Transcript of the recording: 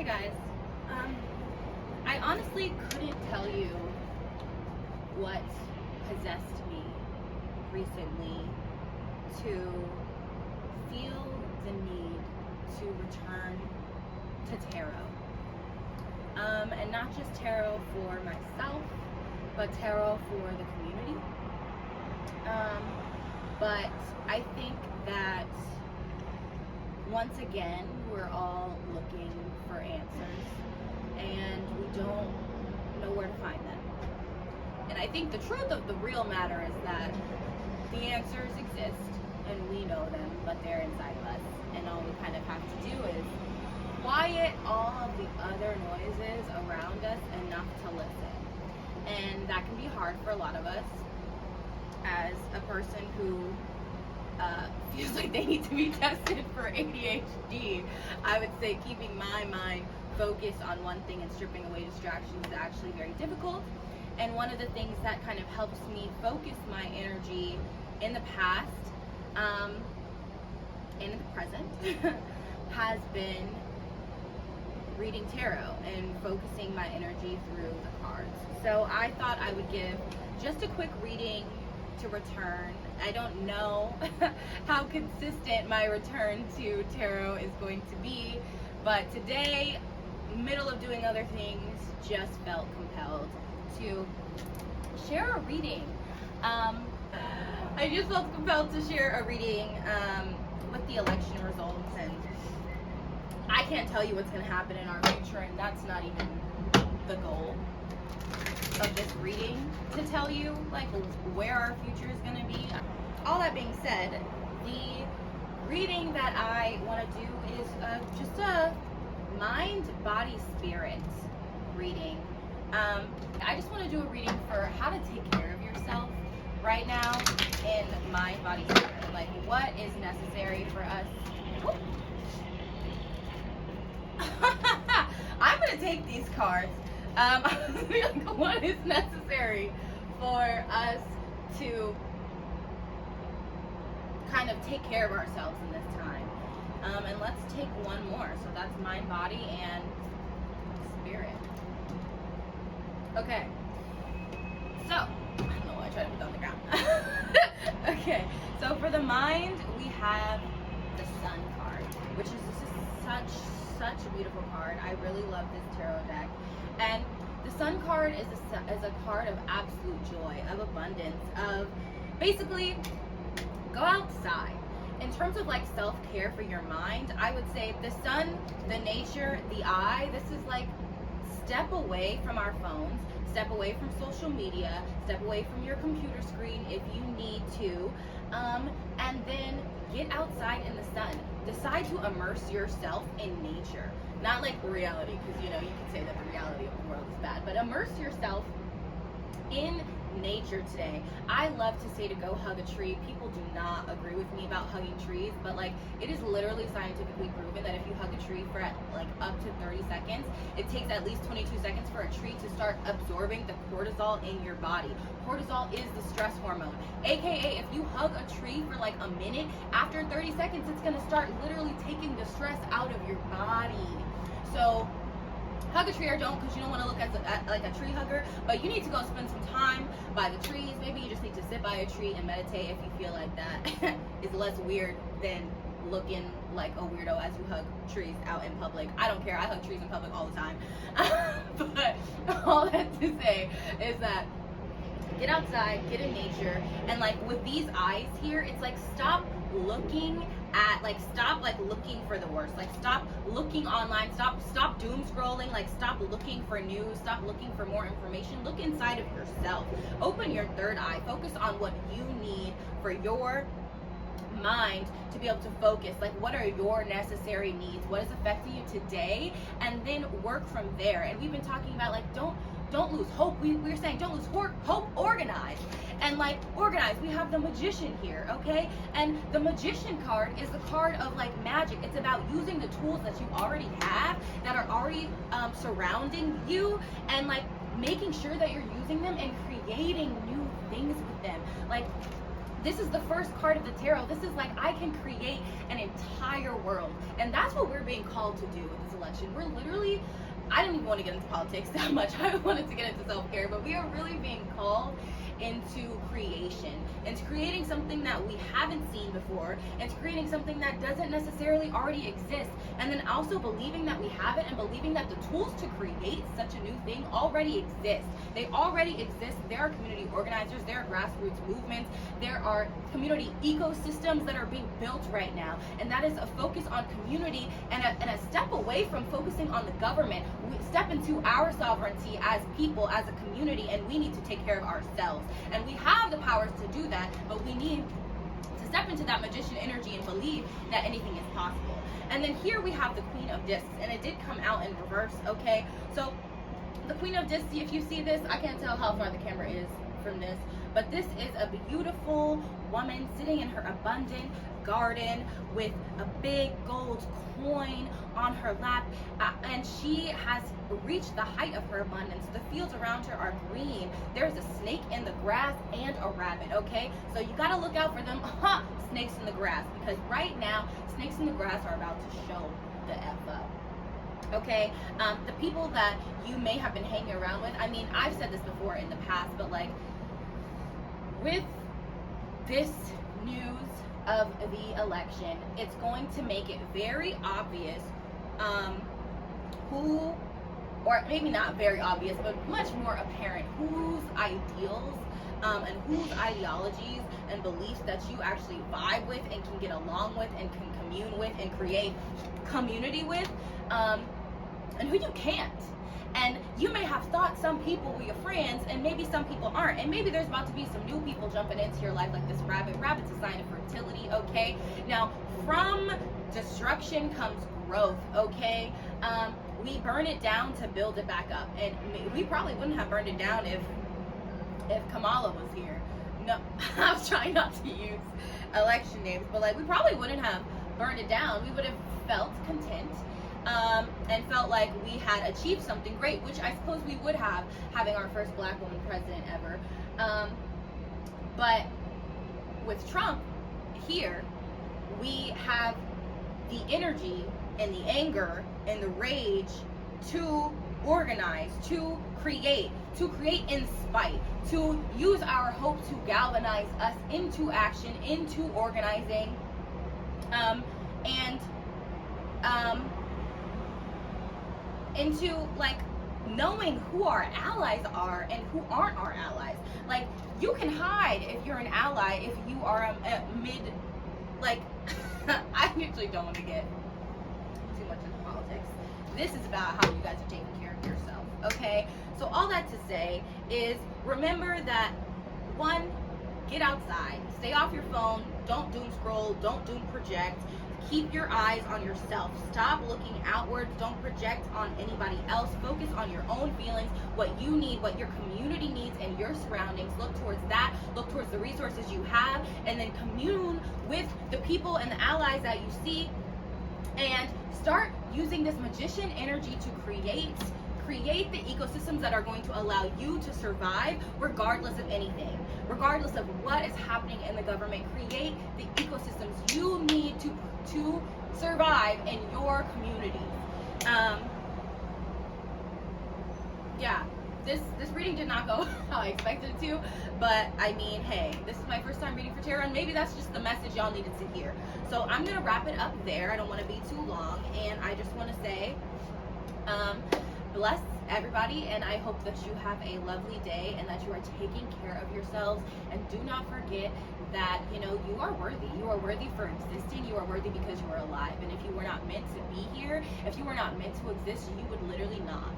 guys. I honestly couldn't tell you what possessed me recently to feel the need to return to tarot. And not just tarot for myself, but tarot for the community. But I think that once again, we're all looking for answers and we don't know where to find them. And I think the truth of the real matter is that the answers exist and we know them, but they're inside of us. And all we kind of have to do is quiet all of the other noises around us enough to listen. And that can be hard for a lot of us. As a person who feels like they need to be tested for ADHD, I would say keeping my mind focused on one thing and stripping away distractions is actually very difficult. And one of the things that kind of helps me focus my energy in the past and in the present has been reading tarot and focusing my energy through the cards. So I thought I would give just a quick reading to return. I don't know how consistent my return to tarot is going to be, but today, middle of doing other things, just felt compelled to share a reading. I just felt compelled to share a reading with the election results, and I can't tell you what's going to happen in our future, and that's not even the goal of this reading, to tell you like where our future is going to be. All that being said, the reading that I want to do is just a mind, body, spirit reading. I just want to do a reading for how to take care of yourself right now in mind, body, spirit. Like what is necessary for us. I'm going to take these cards. Like what is necessary for us to kind of take care of ourselves in this time. And let's take one more. So that's mind, body, and spirit. Okay. So, I don't know why I tried to put that on the ground. Okay. So for the mind, we have the Sun card, which is just such a beautiful card. I really love this tarot deck. And the Sun card is a card of absolute joy, of abundance, of basically go outside. In terms of like self-care for your mind, I would say the sun, the nature, the eye, this is like step away from our phones, step away from social media, step away from your computer screen if you need to, and then get outside in the sun. Decide to immerse yourself in nature. Not like reality, because you know, you can say that the reality of the world is bad, but immerse yourself in nature today. I love to say to go hug a tree. People do not agree with me about hugging trees, but like it is literally scientifically proven that if you hug a tree for like up to 30 seconds, it takes at least 22 seconds for a tree to start absorbing the cortisol in your body. Cortisol is the stress hormone, aka if you hug a tree for like a minute, after 30 seconds it's going to start literally taking the stress out of your body. So hug a tree or don't, because you don't want to look at like a tree hugger, but you need to go spend some time by the trees. Maybe you just need to sit by a tree and meditate if you feel like that is less weird than looking like a weirdo as you hug trees out in public. I don't care, I hug trees in public all the time. But all that to say is that get outside, get in nature, and like with these eyes here, it's like stop looking at, like stop like looking for the worst, like stop looking online, stop doom scrolling, like stop looking for news, stop looking for more information. Look inside of yourself, open your third eye, focus on what you need for your mind to be able to focus. Like what are your necessary needs, what is affecting you today, and then work from there. And we've been talking about like don't lose hope. We're saying don't lose hope, organize. And like organize, we have the Magician here, okay? And the Magician card is the card of like magic. It's about using the tools that you already have, that are already surrounding you, and like making sure that you're using them and creating new things with them. Like This is the first card of the tarot. This is like, I can create an entire world. And that's what we're being called to do with this election. We're literally, I didn't even want to get into politics that much. I wanted to get into self-care, but we are really being called into creation, into creating something that we haven't seen before, into creating something that doesn't necessarily already exist, and then also believing that we have it, and believing that the tools to create such a new thing already exist. They already exist. There are community organizers, there are grassroots movements, there are community ecosystems that are being built right now, and that is a focus on community and a step away from focusing on the government. We step into our sovereignty as people, as a community, and we need to take care of ourselves. And we have the powers to do that, but we need to step into that magician energy and believe that anything is possible. And then here we have the Queen of Discs, and it did come out in reverse, okay? So the Queen of Discs, if you see this, I can't tell how far the camera is from this, but this is a beautiful woman sitting in her abundant garden with a big gold coin on her lap, and she has reached the height of her abundance. The fields around her are green. There's a snake in the grass and a rabbit, okay? So you gotta look out for them snakes in the grass, because right now snakes in the grass are about to show the F up. Okay, the people that you may have been hanging around with, I mean, I've said this before in the past, but like, with this news of the election, it's going to make it very obvious who, or maybe not very obvious, but much more apparent whose ideals and whose ideologies and beliefs that you actually vibe with and can get along with and can commune with and create community with, and who you can't. And you may have thought some people were your friends, and maybe some people aren't. And maybe there's about to be some new people jumping into your life, like this rabbit. Rabbit's a sign of fertility, okay? Now, from destruction comes growth, okay? We burn it down to build it back up. And we probably wouldn't have burned it down if Kamala was here. No, I was trying not to use election names, but like, we probably wouldn't have burned it down. We would have felt content. And felt like we had achieved something great, which I suppose we would have, having our first black woman president ever. But with Trump here, we have the energy and the anger and the rage to organize, to create in spite, to use our hope to galvanize us into action, into organizing, into like knowing who our allies are and who aren't our allies. Like, you can hide if you're an ally if you are a mid, like, I usually don't want to get too much into politics. This is about how you guys are taking care of yourself, okay? So all that to say is, remember that, one, get outside, stay off your phone, don't doom scroll, don't doom project. Keep your eyes on yourself. Stop looking outwards. Don't project on anybody else. Focus on your own feelings, what you need, what your community needs, and your surroundings. Look towards that. Look towards the resources you have, and then commune with the people and the allies that you see, and start using this magician energy to create the ecosystems that are going to allow you to survive regardless of anything, regardless of what is happening in the government. Create the ecosystems you need to survive in your community. Yeah, this reading did not go how I expected it to, but I mean, hey, this is my first time reading for tarot, and maybe that's just the message y'all needed to hear. So I'm gonna wrap it up there. I don't want to be too long, and I just want to say, bless everybody, and I hope that you have a lovely day and that you are taking care of yourselves. And do not forget that, you know, you are worthy. You are worthy for existing. You are worthy because you are alive. And if you were not meant to be here, if you were not meant to exist, you would literally not.